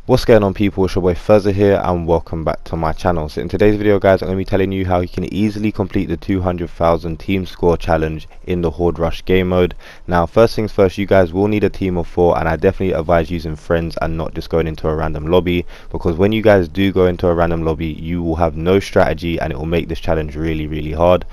What's going on, people? It's your boy Phurzaah here and welcome back to my channel. So in today's video, guys, I'm going to be telling you how you can easily complete the 200,000 team score challenge in the Horde Rush game mode. Now, first things first, you guys will need a team of 4, and I definitely advise using friends and not just going into a random lobby, because when you guys do go into a random lobby, you will have no strategy and it will make this challenge really hard.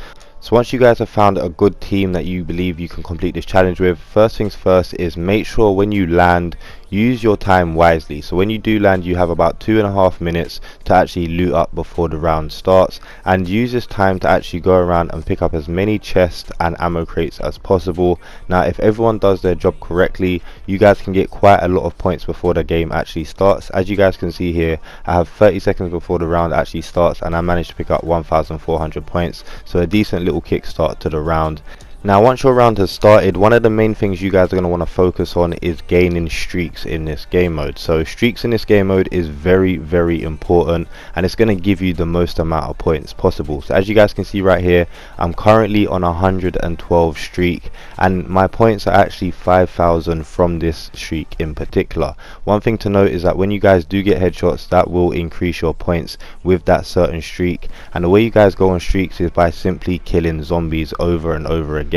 So once you guys have found a good team that you believe you can complete this challenge with, first things first is make sure when you land, use your time wisely. So when you do land, you have about 2.5 minutes to actually loot up before the round starts, and use this time to actually go around and pick up as many chests and ammo crates as possible. Now, if everyone does their job correctly, you guys can get quite a lot of points before the game actually starts. As you guys can see here, I have 30 seconds before the round actually starts and I managed to pick up 1,400 points, so a decent little kickstart to the round. Now, once your round has started, one of the main things you guys are going to want to focus on is gaining streaks in this game mode. So streaks in this game mode is very important, and it's going to give you the most amount of points possible. So as you guys can see right here, I'm currently on 112 streak, and my points are actually 5,000 from this streak in particular. One thing to note is that when you guys do get headshots, that will increase your points with that certain streak, and the way you guys go on streaks is by simply killing zombies over and over again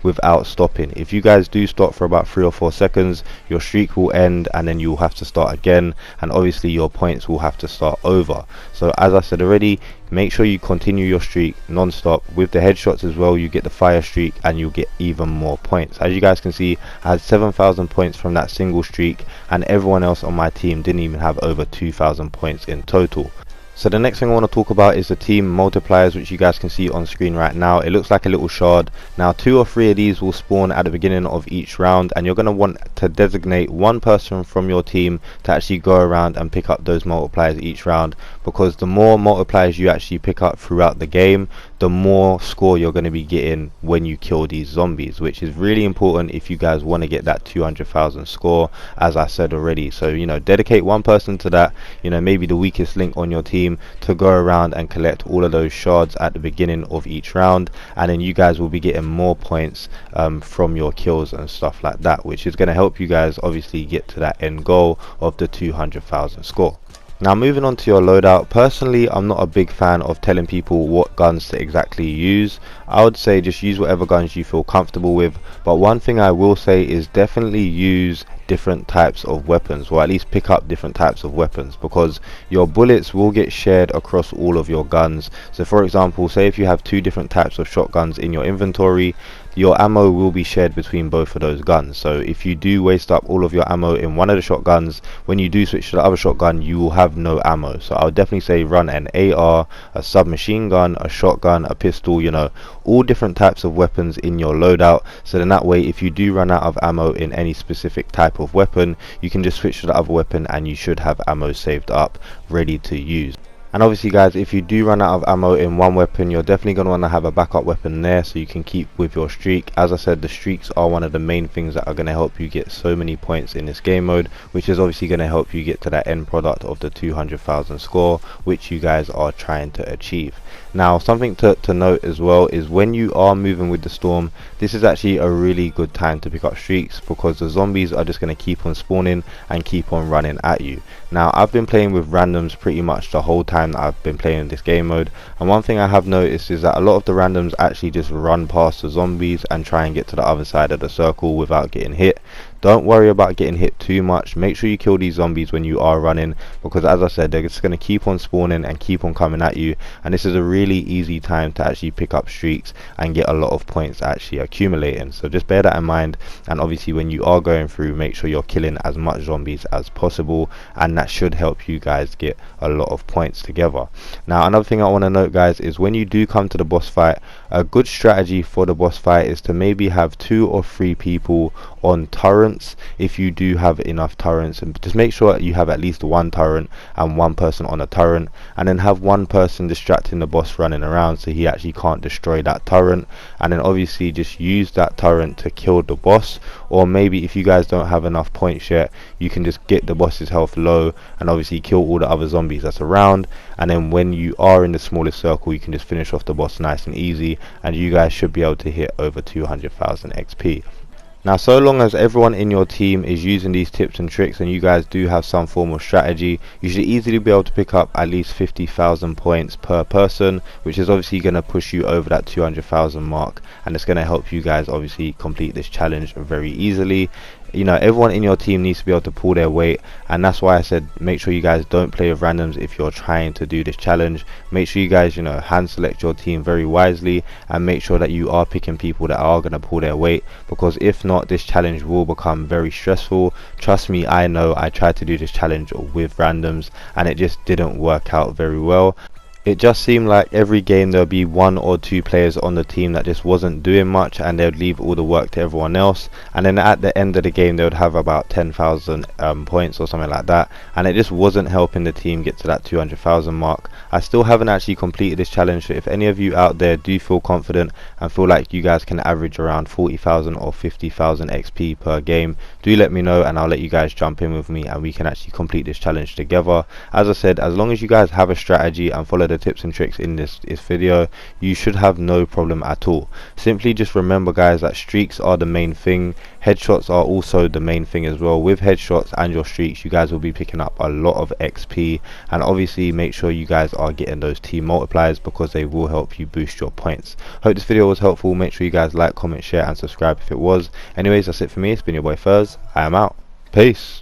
without stopping. If you guys do stop for about 3 or 4 seconds, your streak will end and then you'll have to start again, and obviously your points will have to start over. So as I said already, make sure you continue your streak non-stop. With the headshots as well, you get the fire streak and you'll get even more points. As you guys can see, I had 7,000 points from that single streak, and everyone else on my team didn't even have over 2,000 points in total. So the next thing I want to talk about is the team multipliers, which you guys can see on screen right now. It looks like a little shard. Now, 2 or 3 of these will spawn at the beginning of each round, and you're going to want to designate one person from your team to actually go around and pick up those multipliers each round, because the more multipliers you actually pick up throughout the game, the more score you're going to be getting when you kill these zombies, which is really important if you guys want to get that 200,000 score, as I said already. So, you know, dedicate one person to that, you know, maybe the weakest link on your team, to go around and collect all of those shards at the beginning of each round, and then you guys will be getting more points from your kills and stuff like that, which is going to help you guys obviously get to that end goal of the 200,000 score. Now, moving on to your loadout, personally I'm not a big fan of telling people what guns to exactly use. I would say just use whatever guns you feel comfortable with, but one thing I will say is definitely use different types of weapons, or at least pick up different types of weapons, because your bullets will get shared across all of your guns. So for example, say if you have 2 different types of shotguns in your inventory, your ammo will be shared between both of those guns. So if you do waste up all of your ammo in one of the shotguns, when you do switch to the other shotgun, you will have no ammo. So I would definitely say run an AR, a submachine gun, a shotgun, a pistol, you know, all different types of weapons in your loadout. So then that way, if you do run out of ammo in any specific type of weapon, you can just switch to the other weapon and you should have ammo saved up ready to use. And obviously guys, if you do run out of ammo in one weapon, you're definitely going to want to have a backup weapon there so you can keep with your streak. As I said, the streaks are one of the main things that are going to help you get so many points in this game mode, which is obviously going to help you get to that end product of the 200,000 score, which you guys are trying to achieve. Now, something to note as well is when you are moving with the storm, this is actually a really good time to pick up streaks, because the zombies are just going to keep on spawning and keep on running at you. Now, I've been playing with randoms pretty much the whole time that I've been playing this game mode, and one thing I have noticed is that a lot of the randoms actually just run past the zombies and try and get to the other side of the circle without getting hit. Don't worry about getting hit too much. Make sure you kill these zombies when you are running, because as I said, they're just going to keep on spawning and keep on coming at you, and this is a really easy time to actually pick up streaks and get a lot of points actually accumulating. So just bear that in mind, and obviously when you are going through, make sure you're killing as much zombies as possible, and that should help you guys get a lot of points together. Now, another thing I want to note, guys, is when you do come to the boss fight, a good strategy for the boss fight is to maybe have 2 or 3 people on turrets, if you do have enough turrets, and just make sure you have at least 1 turret and 1 person on a turret, and then have 1 person distracting the boss running around so he actually can't destroy that turret, and then obviously just use that turret to kill the boss. Or maybe if you guys don't have enough points yet, you can just get the boss's health low and obviously kill all the other zombies that's around, and then when you are in the smallest circle, you can just finish off the boss nice and easy, and you guys should be able to hit over 200,000 XP. Now, so long as everyone in your team is using these tips and tricks and you guys do have some form of strategy, you should easily be able to pick up at least 50,000 points per person, which is obviously going to push you over that 200,000 mark, and it's going to help you guys obviously complete this challenge very easily. You know, everyone in your team needs to be able to pull their weight, and that's why I said make sure you guys don't play with randoms if you're trying to do this challenge. Make sure you guys, you know, hand select your team very wisely, and make sure that you are picking people that are going to pull their weight, because if not, this challenge will become very stressful. Trust me, I know. I tried to do this challenge with randoms and it just didn't work out very well. It just seemed like every game there'll be one or two players on the team that just wasn't doing much, and they'd leave all the work to everyone else, and then at the end of the game they would have about 10,000 points or something like that, and it just wasn't helping the team get to that 200,000 mark. I still haven't actually completed this challenge, so if any of you out there do feel confident and feel like you guys can average around 40,000 or 50,000 XP per game, do let me know and I'll let you guys jump in with me and we can actually complete this challenge together. As I said, as long as you guys have a strategy and follow the tips and tricks in this video, you should have no problem at all. Simply just remember, guys, that streaks are the main thing. Headshots are also the main thing as well. With headshots and your streaks, you guys will be picking up a lot of XP, and obviously make sure you guys are getting those team multipliers because they will help you boost your points. Hope this video was helpful. Make sure you guys like, comment, share and subscribe if it was. Anyways, that's it for me. It's been your boy Phurzaah. I am out. Peace.